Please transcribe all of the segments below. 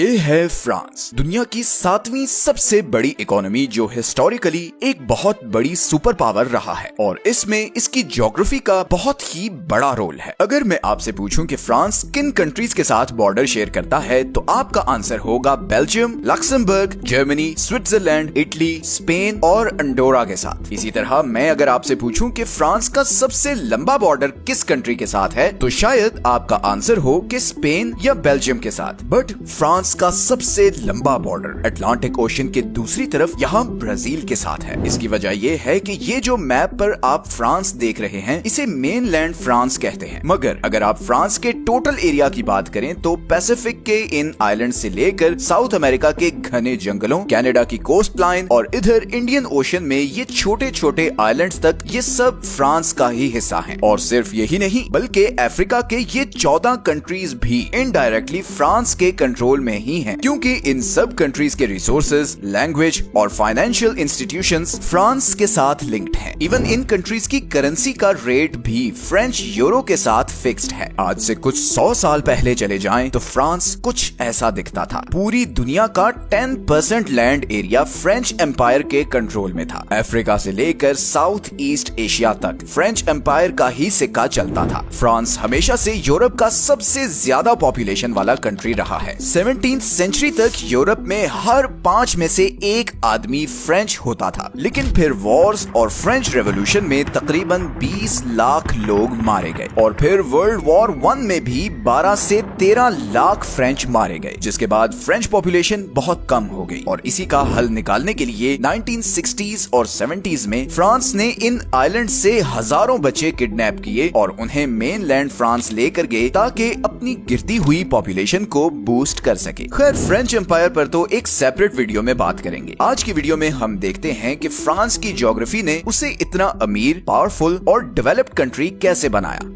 ये है फ्रांस, दुनिया की 7वीं सबसे बड़ी इकोनॉमी जो हिस्टोरिकली एक बहुत बड़ी सुपर पावर रहा है और इसमें इसकी ज्योग्राफी का बहुत ही बड़ा रोल है। अगर मैं आपसे पूछूं कि फ्रांस किन कंट्रीज के साथ बॉर्डर शेयर करता है तो आपका आंसर होगा Belgium, Luxembourg, Germany, Switzerland, Italy, Spain और अंडोरा के साथ। इसी तरह मैं अगर आपसे पूछूं कि फ्रांस का सबसे लंबा बॉर्डर किस कंट्री के साथ है तो शायद आपका आंसर हो कि स्पेन या बेल्जियम के साथ। बट फ्रांस का सबसे लंबा बॉर्डर अटलांटिक ओशन के दूसरी तरफ यहाँ ब्राजील के साथ है। इसकी वजह यह है कि ये जो मैप पर आप फ्रांस देख रहे हैं इसे मेनलैंड फ्रांस कहते हैं, मगर अगर आप फ्रांस के टोटल एरिया की बात करें तो पैसिफिक के इन आइलैंड से लेकर साउथ अमेरिका के घने जंगलों, कनाडा की कोस्ट लाइन और इधर इंडियन ओशन में ये छोटे छोटे आइलैंड्स तक ये सब फ्रांस का ही हिस्सा हैं। और सिर्फ यही नहीं बल्कि अफ्रीका के ये 14 कंट्रीज भी इनडायरेक्टली फ्रांस के कंट्रोल में ही हैं, क्योंकि इन सब कंट्रीज के रिसोर्सेज, लैंग्वेज और फाइनेंशियल इंस्टीट्यूशंस फ्रांस के साथ लिंक्ड हैं। इवन इन कंट्रीज की करेंसी का रेट भी फ्रेंच यूरो के साथ फिक्स्ड है। आज से कुछ 100 साल पहले चले जाएं तो फ्रांस कुछ ऐसा दिखता था। पूरी दुनिया का 10% लैंड एरिया फ्रेंच एम्पायर के कंट्रोल में था। अफ्रीका से लेकर साउथ ईस्ट एशिया तक फ्रेंच एम्पायर का ही सिक्का चलता था। फ्रांस हमेशा से यूरोप का सबसे ज्यादा पॉपुलेशन वाला कंट्री रहा है। 17th सेंचुरी तक यूरोप में हर 5 में से 1 आदमी फ्रेंच होता था, लेकिन फिर वॉर्स और फ्रेंच रेवोल्यूशन में तकरीबन 20 लाख लोग मारे गए और फिर वर्ल्ड वॉर 1 में भी 12 से 13 लाख फ्रेंच मारे गए, जिसके बाद फ्रेंच पॉपुलेशन बहुत कम हो गई। और इसी का हल निकालने के लिए 1960s और 70s में फ्रांस ने इन आइलैंड से हजारों बच्चे किडनैप किए और उन्हें मेनलैंड फ्रांस लेकर गए ताकि अपनी गिरती हुई पॉपुलेशन को बूस्ट कर सके। खैर, फ्रेंच एम्पायर पर तो एक सेपरेट वीडियो में बात करेंगे। आज की वीडियो में हम देखते हैं कि फ्रांस की ज्योग्राफी ने उसे इतना अमीर, पावरफुल और डेवलप्ड कंट्री कैसे बनाया।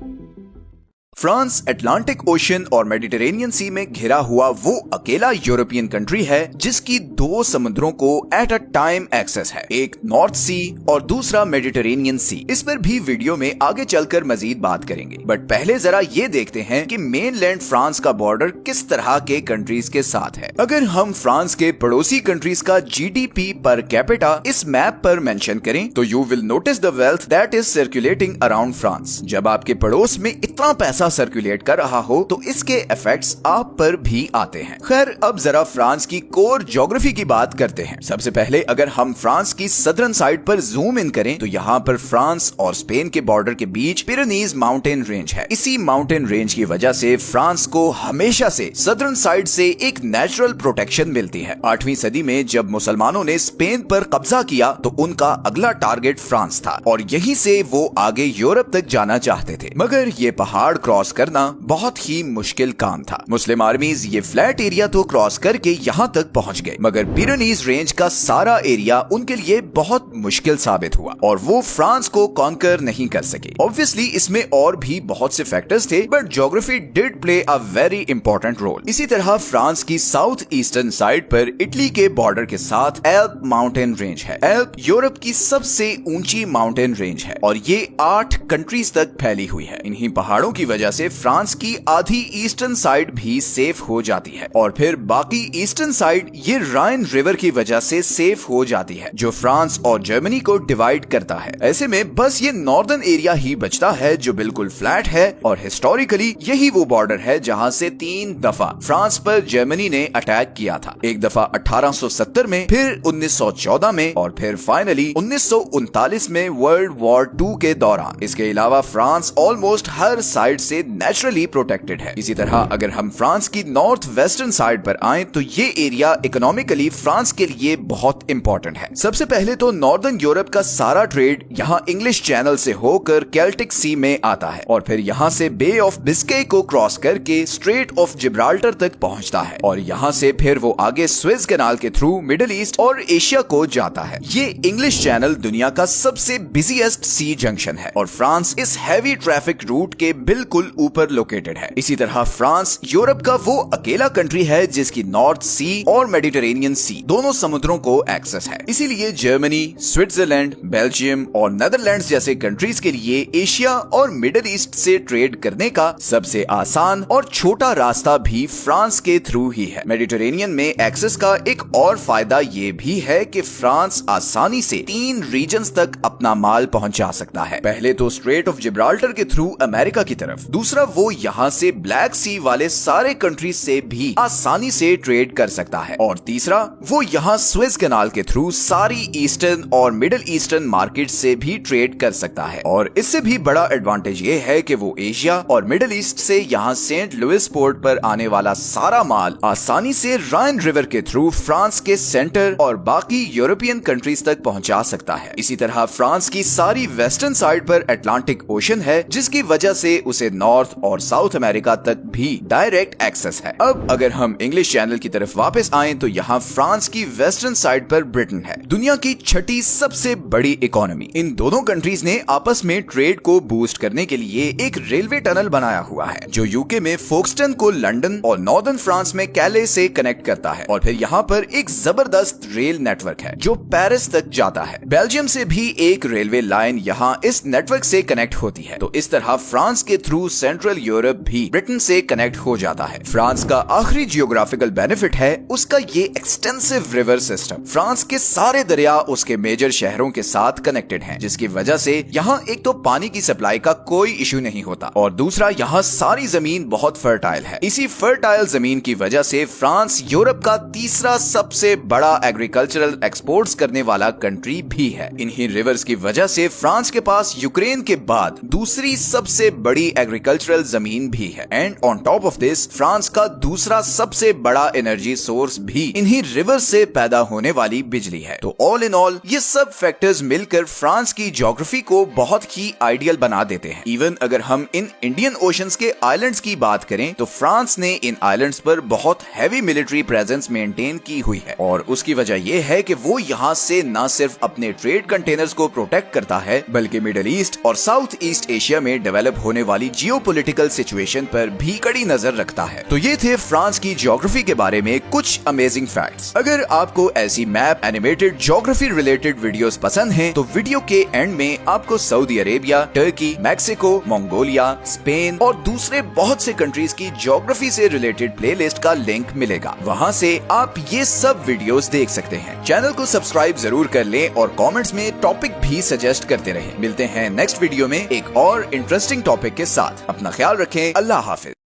फ्रांस अटलांटिक ओशन और मेडिटेरेनियन सी में घिरा हुआ वो अकेला यूरोपियन कंट्री है जिसकी 2 समुद्रों को एट अ टाइम एक्सेस है, एक नॉर्थ सी और दूसरा मेडिटेरेनियन सी। इस पर भी वीडियो में आगे चलकर मजीद बात करेंगे, बट पहले जरा ये देखते हैं कि मेनलैंड फ्रांस का बॉर्डर किस तरह के कंट्रीज के साथ है। अगर हम फ्रांस के पड़ोसी कंट्रीज का जीडीपी पर कैपिटा इस मैप पर मेंशन करें तो you will notice the wealth that is circulating around France. जब आपके पड़ोस में इतना पैसा सर्कुलेट कर रहा हो तो इसके इफेक्ट्स आप पर भी आते हैं। खैर, अब जरा फ्रांस की कोर ज्योग्राफी की बात करते हैं। सबसे पहले अगर हम फ्रांस की सदर्न साइड पर जूम इन करें तो यहाँ पर फ्रांस और स्पेन के बॉर्डर के बीच पिरेनीज माउंटेन रेंज है। इसी माउंटेन रेंज की वजह से फ्रांस को हमेशा से सदर्न साइड से एक नेचुरल प्रोटेक्शन मिलती है। 8वीं सदी में जब मुसलमानों ने स्पेन पर कब्जा किया तो उनका अगला टारगेट फ्रांस था और यहीं से वो आगे यूरोप तक जाना चाहते थे, मगर ये पहाड़ क्रॉस करना बहुत ही मुश्किल काम था। मुस्लिम आर्मीज ये फ्लैट एरिया तो क्रॉस करके यहाँ तक पहुँच गए, मगर पिरेनीज रेंज का सारा एरिया उनके लिए बहुत मुश्किल साबित हुआ और वो फ्रांस को कॉन्कर नहीं कर सके। ऑब्वियसली इसमें और भी बहुत से फैक्टर्स थे, but geography did play a very important role. इसी तरह फ्रांस की साउथ ईस्टर्न साइड पर इटली के बॉर्डर के साथ एल्प माउंटेन रेंज है। एल्प यूरोप की सबसे ऊंची माउंटेन रेंज है और ये 8 कंट्रीज तक फैली हुई है। इन्हीं पहाड़ों की वजह से फ्रांस की आधी ईस्टर्न साइड भी सेफ हो जाती है और फिर बाकी ईस्टर्न साइड ये राइन रिवर की वजह से सेफ हो जाती है, जो फ्रांस और जर्मनी को डिवाइड करता है। ऐसे में बस ये नॉर्दर्न एरिया ही बचता है जो बिल्कुल फ्लैट है और हिस्टोरिकली यही वो बॉर्डर है जहां से 3 दफा फ्रांस पर जर्मनी ने अटैक किया था। एक दफा 1870 में, फिर 1914 में और फिर फाइनली 1939 में वर्ल्ड वॉर 2 के दौरान। इसके अलावा फ्रांस ऑलमोस्ट हर साइड से नेचुरली प्रोटेक्टेड है। इसी तरह अगर हम फ्रांस की नॉर्थ वेस्टर्न साइड पर आएं तो ये एरिया इकोनॉमिकली फ्रांस के लिए बहुत इंपॉर्टेंट है। सबसे पहले तो नॉर्दर्न यूरोप का सारा ट्रेड यहाँ इंग्लिश चैनल से होकर केल्टिक सी में आता है और फिर यहाँ से बे ऑफ बिस्के को क्रॉस करके स्ट्रेट ऑफ जिब्राल्टर तक पहुँचता है और यहाँ से फिर वो आगे स्विस कैनाल के थ्रू मिडिल ईस्ट और एशिया को जाता है। ये इंग्लिश चैनल दुनिया का सबसे बिजीएस्ट सी जंक्शन है और फ्रांस इस हैवी ट्रैफिक रूट के बिल्कुल बिल्कुल ऊपर लोकेटेड है। इसी तरह फ्रांस यूरोप का वो अकेला कंट्री है जिसकी नॉर्थ सी और मेडिटेरेनियन सी दोनों समुद्रों को एक्सेस है। इसीलिए जर्मनी, स्विट्जरलैंड, बेल्जियम और नेदरलैंड्स जैसे कंट्रीज के लिए एशिया और मिडिल ईस्ट से ट्रेड करने का सबसे आसान और छोटा रास्ता भी फ्रांस के थ्रू ही है। मेडिटेरेनियन में एक्सेस का एक और फायदा ये भी है कि फ्रांस आसानी से 3 रीजन्स तक अपना माल पहुंचा सकता है। पहले तो स्ट्रेट ऑफ जिब्राल्टर के थ्रू अमेरिका की तरफ, दूसरा वो यहाँ से ब्लैक सी वाले सारे कंट्रीज से भी आसानी से ट्रेड कर सकता है, और तीसरा वो यहाँ स्विस कैनाल के थ्रू सारी ईस्टर्न और मिडिल ईस्टर्न मार्केट से भी ट्रेड कर सकता है। और इससे भी बड़ा एडवांटेज ये है कि वो एशिया और मिडिल ईस्ट से यहाँ सेंट लुइस पोर्ट पर आने वाला सारा माल आसानी से राइन रिवर के थ्रू फ्रांस के सेंटर और बाकी यूरोपियन कंट्रीज तक पहुंचा सकता है। इसी तरह फ्रांस की सारी वेस्टर्न साइड पर अटलांटिक ओशन है, जिसकी वजह से उसे नॉर्थ और साउथ अमेरिका तक भी डायरेक्ट एक्सेस है। अब अगर हम इंग्लिश चैनल की तरफ वापस आएं तो यहाँ फ्रांस की वेस्टर्न साइड पर ब्रिटेन है, दुनिया की 6ठी सबसे बड़ी इकोनॉमी। इन दोनों कंट्रीज ने आपस में ट्रेड को बूस्ट करने के लिए एक रेलवे टनल बनाया हुआ है जो यूके में फोक्सटन को लंदन और नॉर्दर्न फ्रांस में कैले से कनेक्ट करता है, और फिर यहाँ पर एक जबरदस्त रेल नेटवर्क है जो पेरिस तक जाता है। बेल्जियम से भी एक रेलवे लाइन यहाँ इस नेटवर्क से कनेक्ट होती है। तो इस तरह फ्रांस के थ्रू सेंट्रल यूरोप भी ब्रिटेन से कनेक्ट हो जाता है। फ्रांस का आखिरी जियोग्राफिकल बेनिफिट है उसका ये एक्सटेंसिव रिवर सिस्टम। फ्रांस के सारे दरिया उसके मेजर शहरों के साथ कनेक्टेड हैं, जिसकी वजह से यहाँ एक तो पानी की सप्लाई का कोई इशू नहीं होता, और दूसरा यहाँ सारी जमीन बहुत फर्टाइल है। इसी फर्टाइल जमीन की वजह से फ्रांस यूरोप का तीसरा सबसे बड़ा एग्रीकल्चरल एक्सपोर्ट्स करने वाला कंट्री भी है। इन्हीं रिवर्स की वजह से फ्रांस के पास यूक्रेन के बाद दूसरी सबसे बड़ी एग्रीकल्चरल जमीन भी है, and on top of this France का दूसरा सबसे बड़ा एनर्जी सोर्स भी इन्हीं रिवर्स से पैदा होने वाली बिजली है। तो ऑल इन ऑल ये सब फैक्टर्स मिलकर फ्रांस की ज्योग्राफी को बहुत ही आइडियल बना देते हैं। इवन अगर हम इन इंडियन ओशंस के आइलैंड्स की बात करें तो फ्रांस ने इन आइलैंड्स पर बहुत हैवी मिलिट्री प्रेजेंस मेंटेन की हुई है, और उसकी वजह यह है कि वो यहाँ से न सिर्फ अपने ट्रेड कंटेनर्स को प्रोटेक्ट करता है बल्कि मिडिल ईस्ट और साउथ ईस्ट एशिया में डेवलप होने वाली जियोपॉलिटिकल सिचुएशन पर भी कड़ी नजर रखता है। तो ये थे फ्रांस की ज्योग्राफी के बारे में कुछ अमेजिंग फैक्ट्स। अगर आपको ऐसी map, animated, geography related videos पसंद हैं तो वीडियो के एंड में आपको Saudi Arabia, Turkey, Mexico, Mongolia, Spain और दूसरे बहुत से कंट्रीज की ज्योग्राफी से रिलेटेड प्लेलिस्ट का लिंक मिलेगा। वहां से आप ये सब वीडियोस देख सकते हैं। चैनल को सब्सक्राइब जरूर कर लें और कमेंट्स में टॉपिक भी सजेस्ट करते रहें। मिलते हैं नेक्स्ट वीडियो में एक और इंटरेस्टिंग टॉपिक के साथ। अपना ख्याल रखें। अल्लाह हाफिज।